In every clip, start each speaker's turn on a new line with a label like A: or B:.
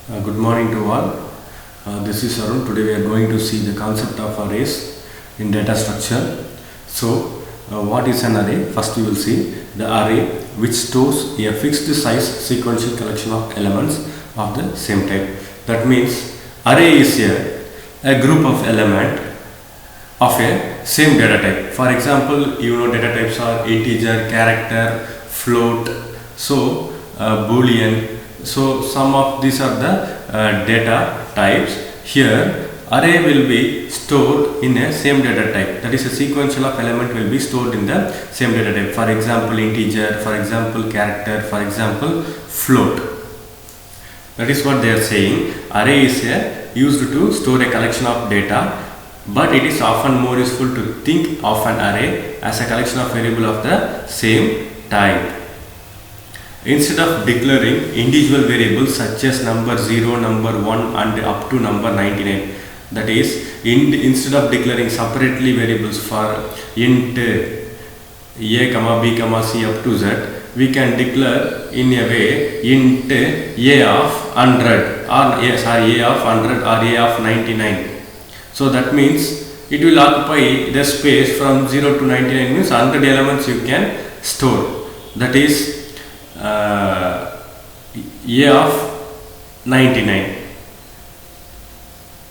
A: Good morning to all. This is Arun. Today we are going to see the concept of arrays in data structure. So, what is an array? First we will see the array which stores a fixed size sequential collection of elements of the same type. That means array is a group of element of a same data type. For example, data types are integer, character, float, so boolean. So some of these are the data types. Here array will be stored in a same data type, that is a sequential of element will be stored in the same data type. For example, integer, for example, character, for example, float. That is what they are saying. Array is used to store a collection of data, but it is often more useful to think of an array as a collection of variables of the same type. Instead of declaring individual variables such as number 0, number 1 and up to number 99, that is, instead of declaring separately variables for int a, b, c up to z, we can declare in a way int a of 100 or a of 100 or a of 99. So that means it will occupy the space from 0 to 99, means 100 elements you can store. That is a of 99.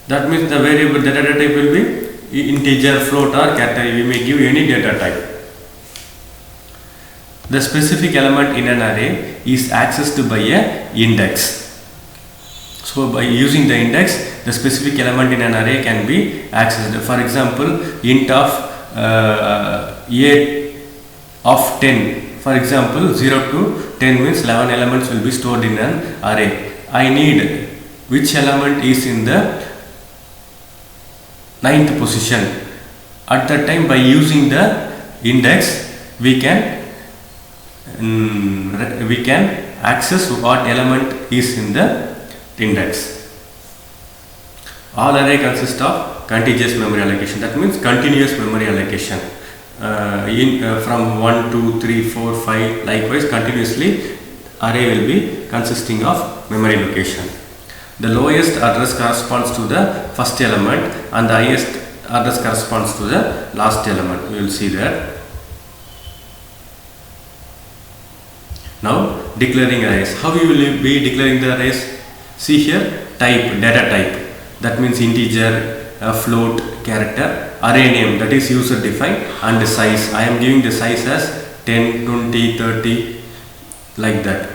A: That means the variable data type will be integer, float or character. We may give any data type. The specific element in an array is accessed by a index. So by using the index, the specific element in an array can be accessed. For example, int of a of 10. For example, 0 to 10 means 11 elements will be stored in an array. I need which element is in the 9th position. At that time, by using the index, we can access what element is in the index. All array consists of contiguous memory allocation. That means continuous memory allocation. From 1, 2, 3, 4, 5, likewise continuously array will be consisting of memory location. The lowest address corresponds to the first element and the highest address corresponds to the last element. We will see that. Now declaring arrays. How you will be declaring the arrays? See here, type, data type. That means integer, float, character. Array name, that is user defined, and the size. I am giving the size as 10, 20, 30, like that.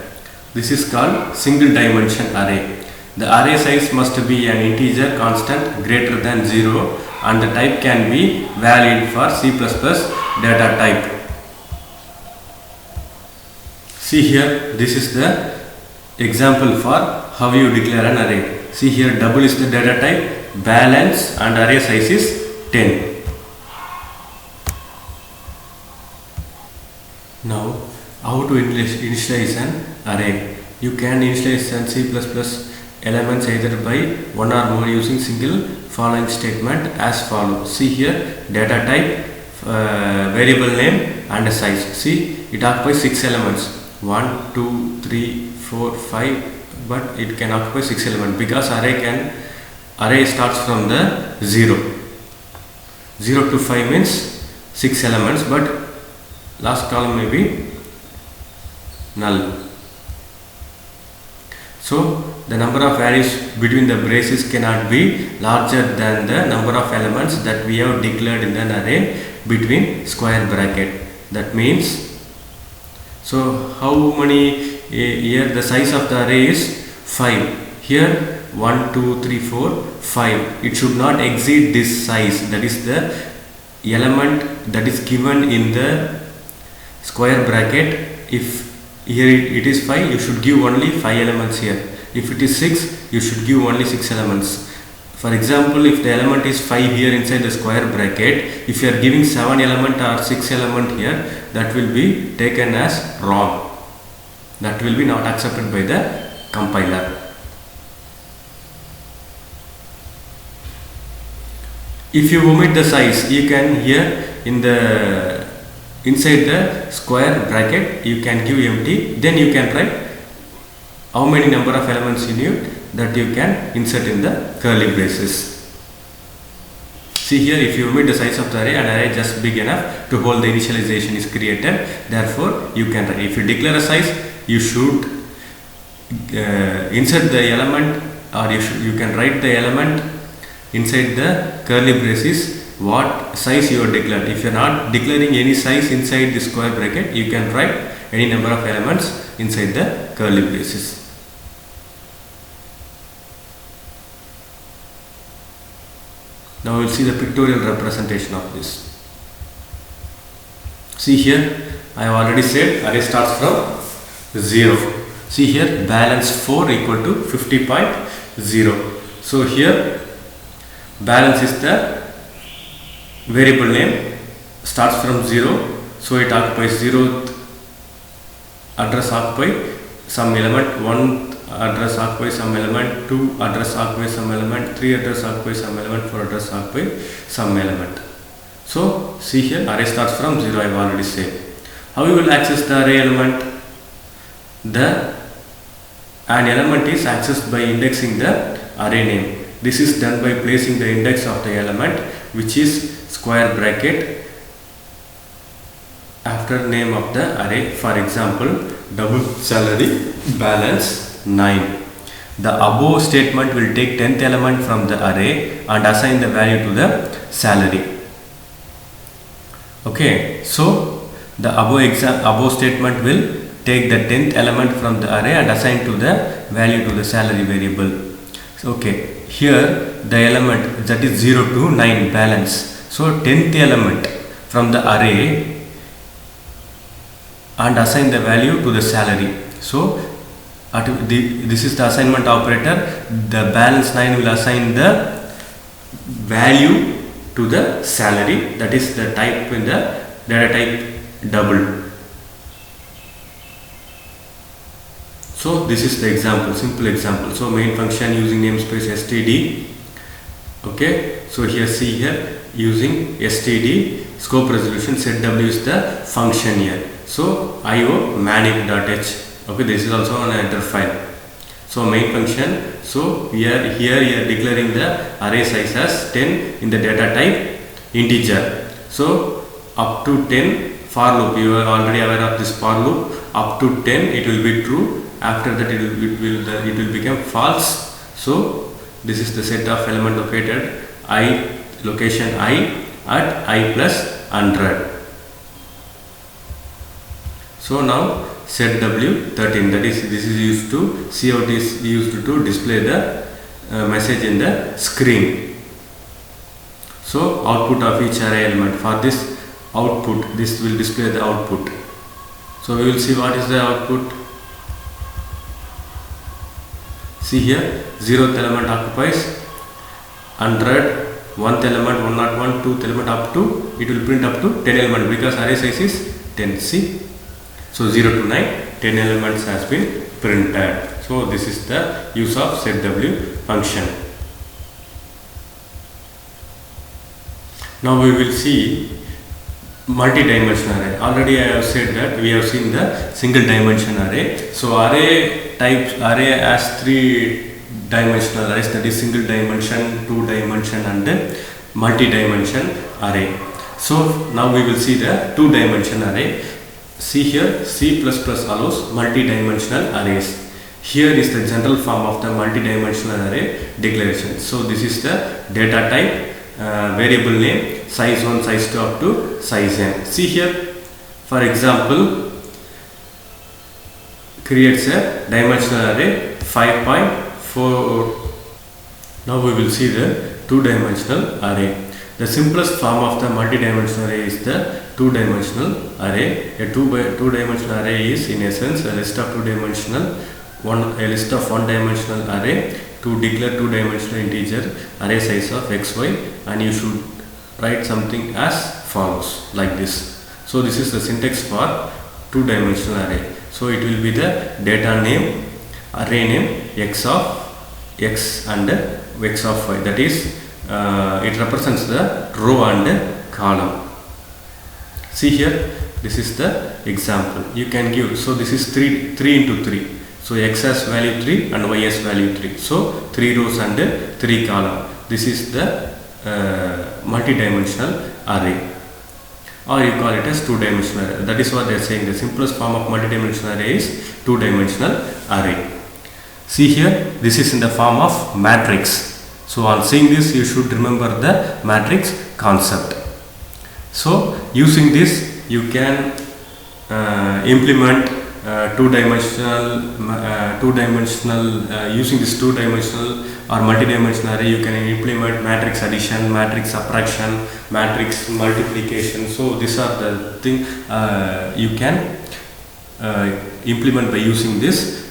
A: This is called single dimension array. The array size must be an integer constant greater than 0 and the type can be valid for C++ data type. See here, this is the example for how you declare an array. See here, double is the data type, balance and array size is 10. Now, how to initialize an array? You can initialize an C++ elements either by one or more using single following statement as follows. See here, data type, variable name and size. See, it occupies 6 elements. 1, 2, 3, 4, 5, but it can occupy 6 elements because array starts from the 0. 0 to 5 means 6 elements, but last column may be null. So the number of values between the braces cannot be larger than the number of elements that we have declared in an array between square bracket. That means, so how many here the size of the array is 5. Here 1, 2, 3, 4, 5. It should not exceed this size. That is the element that is given in the square bracket. If here it is 5, you should give only 5 elements here. If it is 6, you should give only 6 elements. For example, if the element is 5 here inside the square bracket, if you are giving 7 element or 6 element here, that will be taken as wrong. That will be not accepted by the compiler. If you omit the size, you can here in the inside the square bracket you can give empty, then you can write how many number of elements you need, that you can insert in the curly braces. See here, if you omit the size of the array, an array just big enough to hold the initialization is created. Therefore, you can, if you declare a size, you should insert the element, or you can write the element inside the curly braces what size you are declared. If you are not declaring any size inside the square bracket, you can write any number of elements inside the curly braces. Now we will see the pictorial representation of this. See here, I have already said array starts from 0. See here, balance 4 equal to 50.0. So here balance is the variable name, starts from 0, so it occupies 0th address occupy some element, 1 address occupy some element, 2 address occupy some element, 3 address occupy some element, 4 address occupy some element. So see here, array starts from 0, I have already said. How you will access the array element? An element is accessed by indexing the array name. This is done by placing the index of the element, which is square bracket after name of the array. For example, double salary balance 9. The above statement will take 10th element from the array and assign the value to the salary. Okay, so the above statement will take the 10th element from the array and assign to the value to the salary variable. So, okay, here the element that is 0 to 9 balance. So 10th element from the array and assign the value to the salary. So this is the assignment operator. The balance 9 will assign the value to the salary, that is the type in the data type double. So this is the example, simple example. So main function using namespace std. Okay, so here see here using std scope resolution setw is the function here. So io manip.h. Okay, this is also an header file. So main function. So here you are declaring the array size as 10 in the data type integer. So up to 10 for loop. You are already aware of this for loop. Up to 10 it will be true. After that it will become false. So this is the set of element located location I at I plus 100. So now set w13, that is this is used to cout is used to display the message in the screen. So output of each array element, for this output this will display the output. So we will see what is the output. See here, 0th element occupies 100, 1th element 101, 2th element up to, it will print up to 10 element because array size is 10. See, so 0 to 9, 10 elements has been printed. So this is the use of setw function. Now we will see multi-dimensional array. Already I have said that we have seen the single dimension array. So array types, array has 3 dimensional arrays, that is single dimension, 2 dimension and multi-dimension array. So now we will see the 2 dimension array. See here, C++ allows multi-dimensional arrays. Here is the general form of the multi-dimensional array declaration. So this is the data type, variable name, size 1, size 2 up to size n. See here, for example, creates a dimensional array 5.4. Now we will see the 2-dimensional array. The simplest form of the multi-dimensional array is the 2-dimensional array. A 2-dimensional array is in essence a list of 2-dimensional, a list of 1-dimensional array to declare 2-dimensional integer array size of xy, and you should write something as follows, like this. So this is the syntax for 2-dimensional array. So it will be the data name, array name x of x and x of y, that is it represents the row and column. See here, this is the example you can give. So this is 3 into 3. So x has value 3 and y has value 3. So 3 rows and 3 columns. This is the multi-dimensional array, or you call it as two-dimensional array. That is what they are saying. The simplest form of multi-dimensional array is two-dimensional array. See here, this is in the form of matrix. So on seeing this, you should remember the matrix concept. So using this, you can implement using this two-dimensional or multi-dimensional array. You can implement matrix addition, matrix subtraction, matrix multiplication. So these are the things you can implement by using this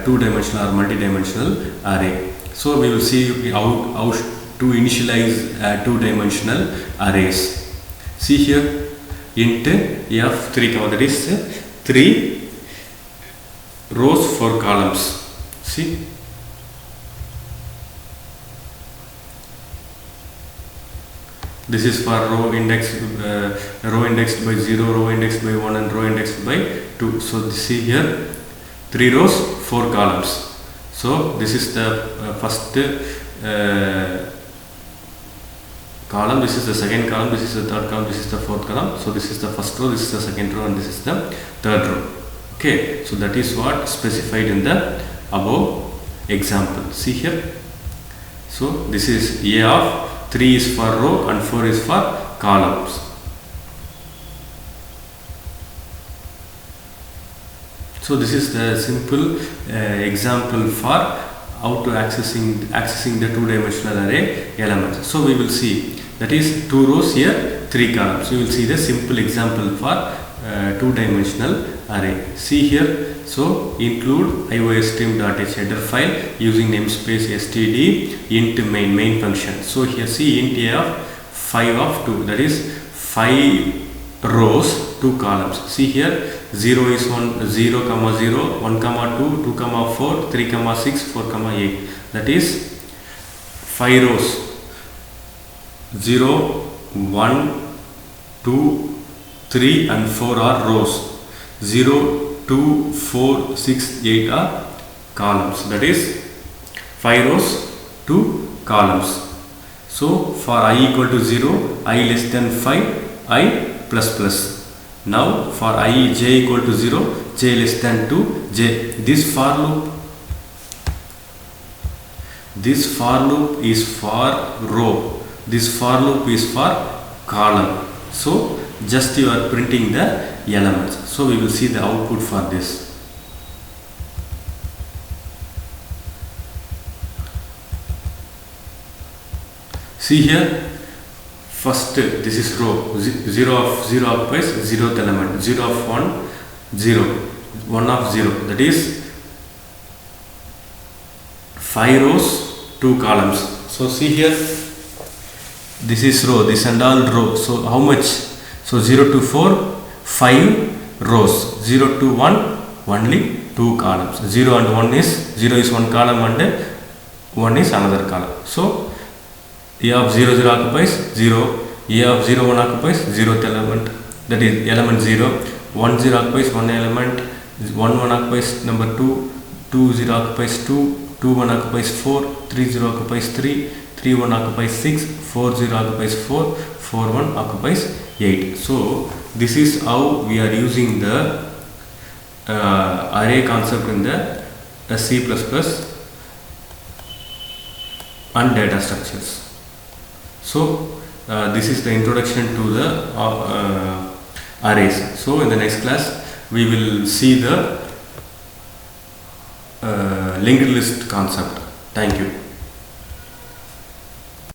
A: two-dimensional or multi-dimensional array. So we will see how to initialize two-dimensional arrays. See here, int f3, that is 3 rows, 4 columns. See, this is for row indexed by 0, row indexed by 1, and row indexed by 2. So see here, 3 rows, 4 columns. So this is the first column, this is the second column, this is the third column, this is the fourth column. So this is the first row, this is the second row, and this is the third row. Okay, so that is what specified in the above example. See here. So this is A of 3 is for row and 4 is for columns. So this is the simple example for how to accessing the two-dimensional array elements. So we will see, that is 2 rows here, 3 columns. We will see the simple example for two-dimensional array. See here, so include iostream.h header file using namespace std int main function. So here see int a of 5 of 2, that is 5 rows, 2 columns. See here, 0 is 1, 0 comma 0, 1 comma 2, 2 comma 4, 3 comma 6, 4 comma 8. That is 5 rows. 0, 1, 2, 3 and 4 are rows. 0, 2, 4, 6, 8 are columns. That is 5 rows, 2 columns. So for I equal to 0, I less than 5, I plus plus. Now for I j equal to 0, j less than 2, j. This for loop is for row. This for loop is for column. So just you are printing the elements. So we will see the output for this. See here, first this is row, 0 of 0 occupies 0th element, 0 of 1, 0, 1 of 0, that is 5 rows, 2 columns. So see here, this is row, this and all row. So how much? So 0 to 4, 5 rows, 0 to 1, only 2 columns. 0 and 1 is, 0 is 1 column and 1 is another column. So A of 0, 0 occupies 0, A of 0, 1 occupies 0th element, that is element 0, 1, 0 occupies 1 element, 1, 1 occupies number 2, 2, 0 occupies 2, 2, 1 occupies 4, 3, 0 occupies 3, 3, 1 occupies 6, 4, 0 occupies 4, 4, 1 occupies 8. So this is how we are using the array concept in the C++ and data structures. So this is the introduction to the arrays. So in the next class we will see the linked list concept. Thank you.